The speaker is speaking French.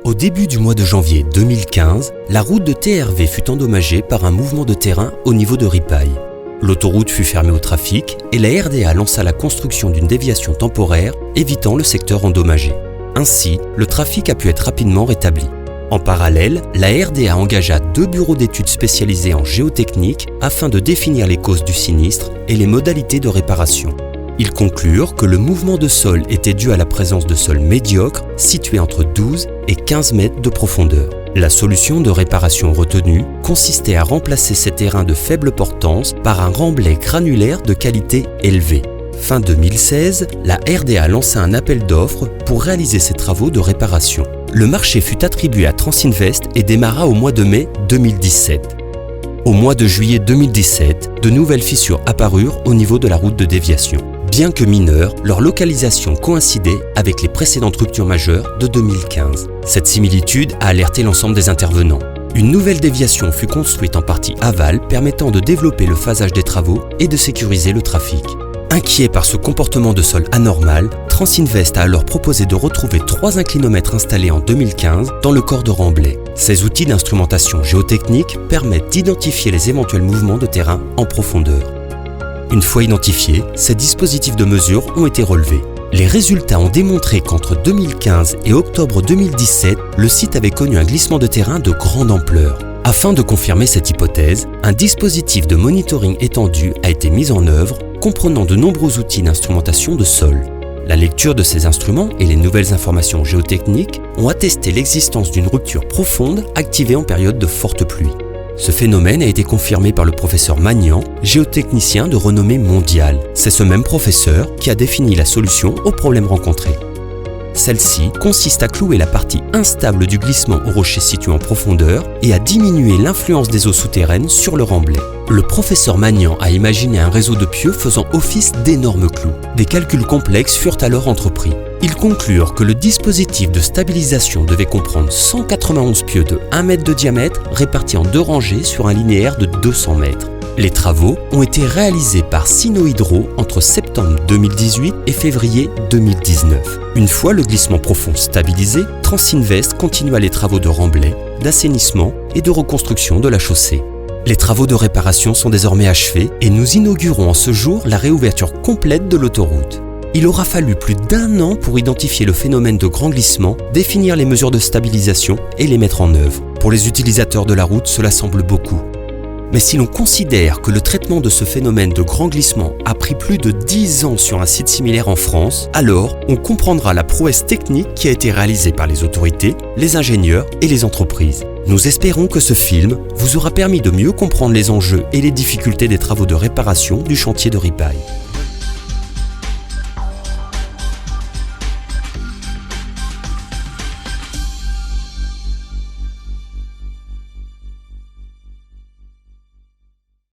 Au début du mois de janvier 2015, la route de TRV fut endommagée par un mouvement de terrain au niveau de Ripaille. L'autoroute fut fermée au trafic et la RDA lança la construction d'une déviation temporaire, évitant le secteur endommagé. Ainsi, le trafic a pu être rapidement rétabli. En parallèle, la RDA engagea 2 bureaux d'études spécialisés en géotechnique afin de définir les causes du sinistre et les modalités de réparation. Ils conclurent que le mouvement de sol était dû à la présence de sols médiocres situés entre 12 et 15 mètres de profondeur. La solution de réparation retenue consistait à remplacer ces terrains de faible portance par un remblai granulaire de qualité élevée. Fin 2016, la RDA lança un appel d'offres pour réaliser ces travaux de réparation. Le marché fut attribué à Transinvest et démarra au mois de mai 2017. Au mois de juillet 2017, de nouvelles fissures apparurent au niveau de la route de déviation. Bien que mineures, leur localisation coïncidait avec les précédentes ruptures majeures de 2015. Cette similitude a alerté l'ensemble des intervenants. Une nouvelle déviation fut construite en partie aval, permettant de développer le phasage des travaux et de sécuriser le trafic. Inquiet par ce comportement de sol anormal, Transinvest a alors proposé de retrouver 3 inclinomètres installés en 2015 dans le corps de remblai. Ces outils d'instrumentation géotechnique permettent d'identifier les éventuels mouvements de terrain en profondeur. Une fois identifiés, ces dispositifs de mesure ont été relevés. Les résultats ont démontré qu'entre 2015 et octobre 2017, le site avait connu un glissement de terrain de grande ampleur. Afin de confirmer cette hypothèse, un dispositif de monitoring étendu a été mis en œuvre, comprenant de nombreux outils d'instrumentation de sol. La lecture de ces instruments et les nouvelles informations géotechniques ont attesté l'existence d'une rupture profonde activée en période de forte pluie. Ce phénomène a été confirmé par le professeur Magnan, géotechnicien de renommée mondiale. C'est ce même professeur qui a défini la solution au problème rencontré. Celle-ci consiste à clouer la partie instable du glissement au rocher situé en profondeur et à diminuer l'influence des eaux souterraines sur le remblai. Le professeur Magnan a imaginé un réseau de pieux faisant office d'énormes clous. Des calculs complexes furent alors entrepris. Ils conclurent que le dispositif de stabilisation devait comprendre 191 pieux de 1 mètre de diamètre répartis en 2 rangées sur un linéaire de 200 mètres. Les travaux ont été réalisés par Sinohydro entre septembre 2018 et février 2019. Une fois le glissement profond stabilisé, Transinvest continua les travaux de remblai, d'assainissement et de reconstruction de la chaussée. Les travaux de réparation sont désormais achevés et nous inaugurons en ce jour la réouverture complète de l'autoroute. Il aura fallu plus d'1 an pour identifier le phénomène de grand glissement, définir les mesures de stabilisation et les mettre en œuvre. Pour les utilisateurs de la route, cela semble beaucoup. Mais si l'on considère que le traitement de ce phénomène de grand glissement a pris plus de 10 ans sur un site similaire en France, alors on comprendra la prouesse technique qui a été réalisée par les autorités, les ingénieurs et les entreprises. Nous espérons que ce film vous aura permis de mieux comprendre les enjeux et les difficultés des travaux de réparation du chantier de Ripaille.